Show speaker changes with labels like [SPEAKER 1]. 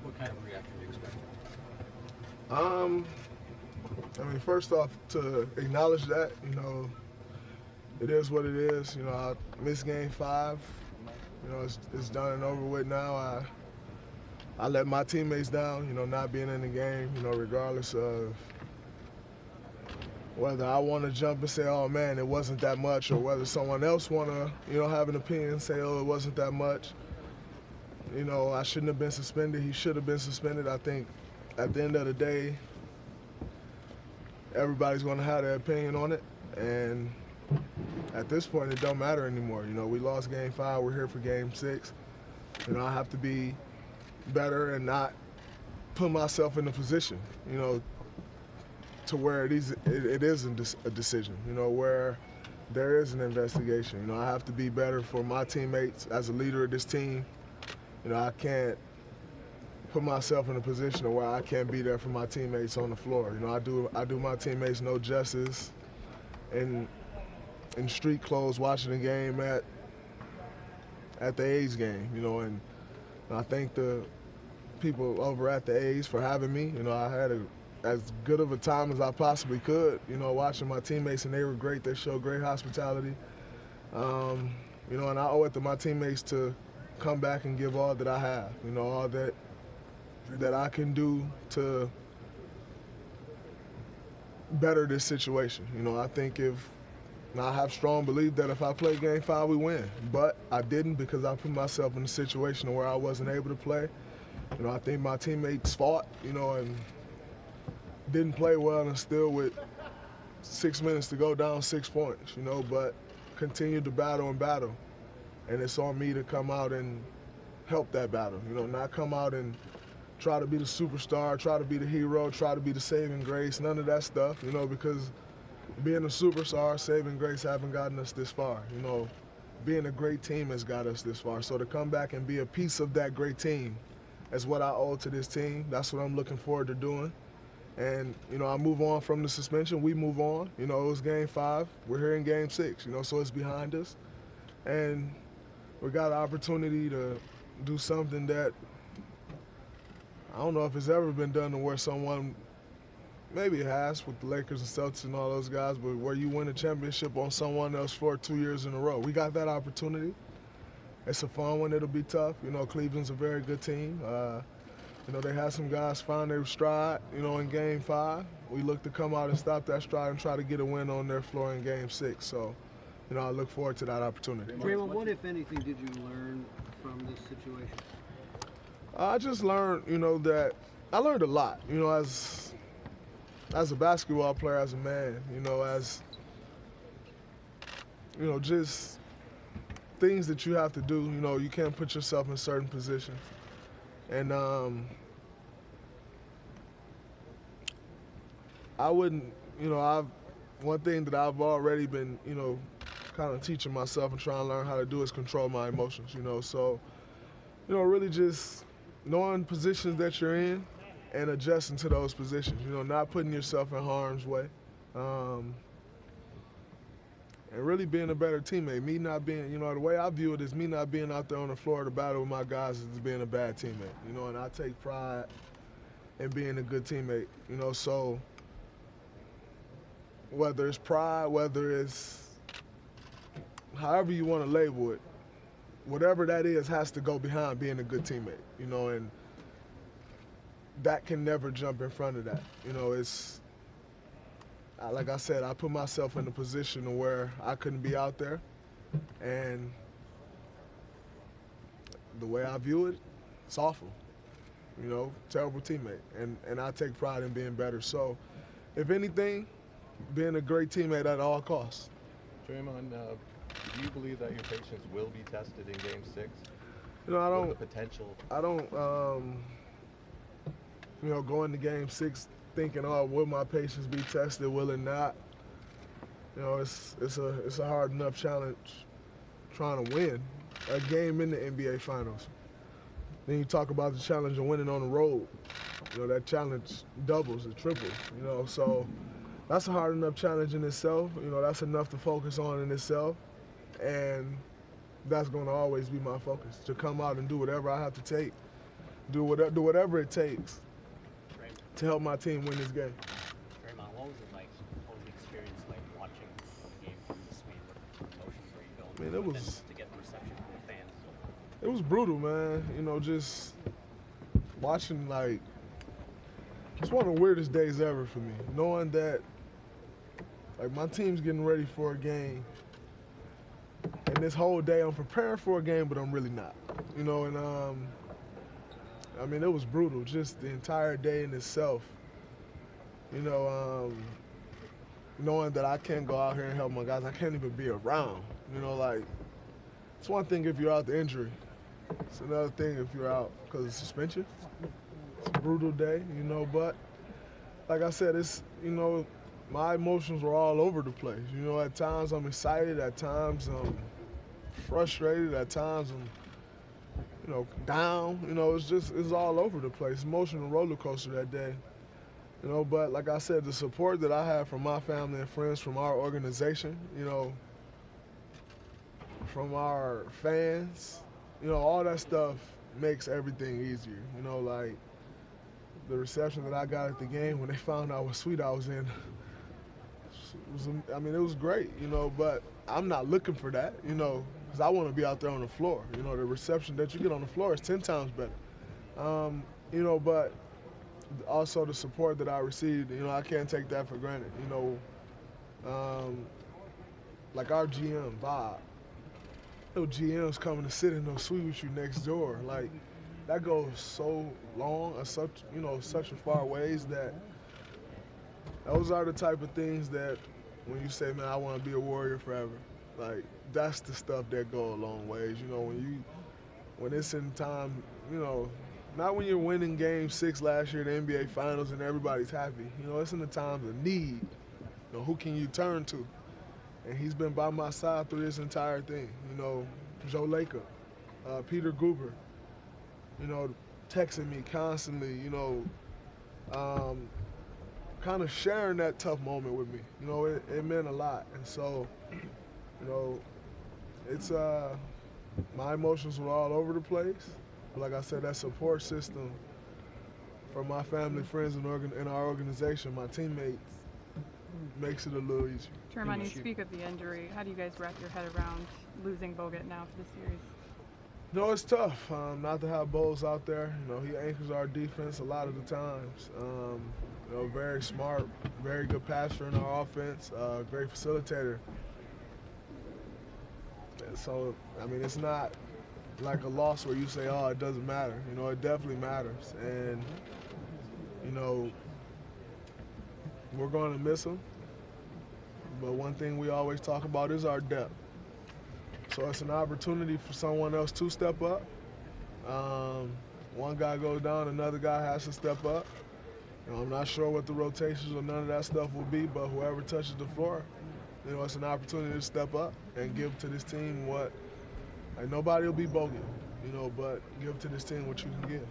[SPEAKER 1] What kind of reaction do you expect?
[SPEAKER 2] I mean, first off, to acknowledge that, it is what it is. I missed game 5. It's done and over with now. I let my teammates down, not being in the game, regardless of whether I want to jump and say, oh man, it wasn't that much, or whether someone else want to, have an opinion and say, oh, it wasn't that much. I shouldn't have been suspended. He should have been suspended. I think at the end of the day, everybody's going to have their opinion on it. And at this point, it don't matter anymore. We lost game 5. We're here for game 6. I have to be better and not put myself in a position, to where it isn't a decision, where there is an investigation. I have to be better for my teammates as a leader of this team. I can't put myself in a position where I can't be there for my teammates on the floor. I do my teammates no justice in street clothes watching the game at the A's game, and I thank the people over at the A's for having me. I had as good of a time as I possibly could, watching my teammates, and they were great. They showed great hospitality. And I owe it to my teammates to come back and give all that I have, all that I can do to better this situation. I think I have strong belief that if I play game 5, we win. But I didn't, because I put myself in a situation where I wasn't able to play. I think my teammates fought, and didn't play well, and still with 6 minutes to go down 6 points, but continued to battle and battle. And it's on me to come out and help that battle, not come out and try to be the superstar, try to be the hero, try to be the saving grace, none of that stuff, because being a superstar, saving grace haven't gotten us this far. Being a great team has got us this far. So to come back and be a piece of that great team is what I owe to this team. That's what I'm looking forward to doing. And, I move on from the suspension. We move on. It was game 5. We're here in game 6, so it's behind us. And we got an opportunity to do something that I don't know if it's ever been done, to where someone, maybe it has with the Lakers and Celtics and all those guys, but where you win a championship on someone else's floor 2 years in a row. We got that opportunity. It's a fun one. It'll be tough. Cleveland's a very good team. They had some guys find their stride, in game 5. We look to come out and stop that stride and try to get a win on their floor in game 6. So, I look forward to that opportunity.
[SPEAKER 3] Draymond, what, if anything, did you learn from this situation?
[SPEAKER 2] I just learned, that I learned a lot, as a basketball player, as a man, as, just things that you have to do. You can't put yourself in certain positions. And I wouldn't, one thing that I've already been, kind of teaching myself and trying to learn how to do is control my emotions, So, really just knowing positions that you're in and adjusting to those positions, not putting yourself in harm's way. And really being a better teammate. Me not being, the way I view it is me not being out there on the floor to battle with my guys is being a bad teammate, and I take pride in being a good teammate, so whether it's pride, whether it's however you want to label it, whatever that is has to go behind being a good teammate, and that can never jump in front of that. It's, like I said, I put myself in a position where I couldn't be out there, and the way I view it, it's awful. Terrible teammate, and I take pride in being better. So, if anything, being a great teammate at all costs.
[SPEAKER 4] Draymond, do you believe that your patience will be tested in Game 6?
[SPEAKER 2] I don't.
[SPEAKER 4] With the potential.
[SPEAKER 2] I don't. Go into Game 6 thinking, oh, will my patience be tested? Will it not? It's a hard enough challenge trying to win a game in the NBA Finals. Then you talk about the challenge of winning on the road. That challenge doubles, it triples. So that's a hard enough challenge in itself. That's enough to focus on in itself, and that's going to always be my focus, to come out and do whatever I have to take do whatever it takes
[SPEAKER 1] Draymond,
[SPEAKER 2] to help my team win this game.
[SPEAKER 1] Draymond, what was it like? What was the experience like watching the game from the suite? What emotions were you going
[SPEAKER 2] I mean,
[SPEAKER 1] through?
[SPEAKER 2] it
[SPEAKER 1] And
[SPEAKER 2] was-
[SPEAKER 1] then to get the reception from the fans.
[SPEAKER 2] It was brutal, man. You know, just watching, like, it's one of the weirdest days ever for me. Knowing that, like, my team's getting ready for a game, and this whole day I'm preparing for a game, but I'm really not. You know, and I mean, it was brutal, just the entire day in itself. You know, knowing that I can't go out here and help my guys, I can't even be around. You know, like, it's one thing if you're out the injury. It's another thing if you're out because of suspension. It's a brutal day, you know, but like I said, it's, you know, my emotions were all over the place. You know, at times I'm excited, at times I'm frustrated, at times I'm, you know, down. You know, it's all over the place. Emotional roller coaster that day. You know, but like I said, the support that I have from my family and friends, from our organization, you know, from our fans, you know, all that stuff makes everything easier. You know, like the reception that I got at the game when they found out what suite I was in, I mean, it was great, you know, but I'm not looking for that, you know, because I want to be out there on the floor. You know, the reception that you get on the floor is 10 times better. You know, but also the support that I received, you know, I can't take that for granted. You know, like our GM, Bob, no GM's coming to sit in no suite with you next door. Like, that goes so long, or such, you know, such a far ways that those are the type of things that when you say, man, I want to be a Warrior forever, like, that's the stuff that go a long ways. You know, when it's in time, you know, not when you're winning Game 6 last year in the NBA Finals and everybody's happy. You know, it's in the times of need. You know, who can you turn to? And he's been by my side through this entire thing. You know, Joe Lacob, Peter Guber, you know, texting me constantly, you know, kind of sharing that tough moment with me. You know, it meant a lot. And so, you know, it's, my emotions were all over the place. But like I said, that support system from my family, friends, and our organization, my teammates, makes it a little easier.
[SPEAKER 5] Draymond, you speak of the injury. How do you guys wrap your head around losing Bogut now for the series?
[SPEAKER 2] You know, it's tough not to have Bowles out there. You know, he anchors our defense a lot of the times. You know, very smart, very good passer in our offense, great facilitator. And so, I mean, it's not like a loss where you say, oh, it doesn't matter. You know, it definitely matters. And, you know, we're going to miss him. But one thing we always talk about is our depth. So it's an opportunity for someone else to step up. One guy goes down, another guy has to step up. You know, I'm not sure what the rotations or none of that stuff will be, but whoever touches the floor, you know, it's an opportunity to step up and give to this team what, like, nobody will be bogey, you know, but give to this team what you can give.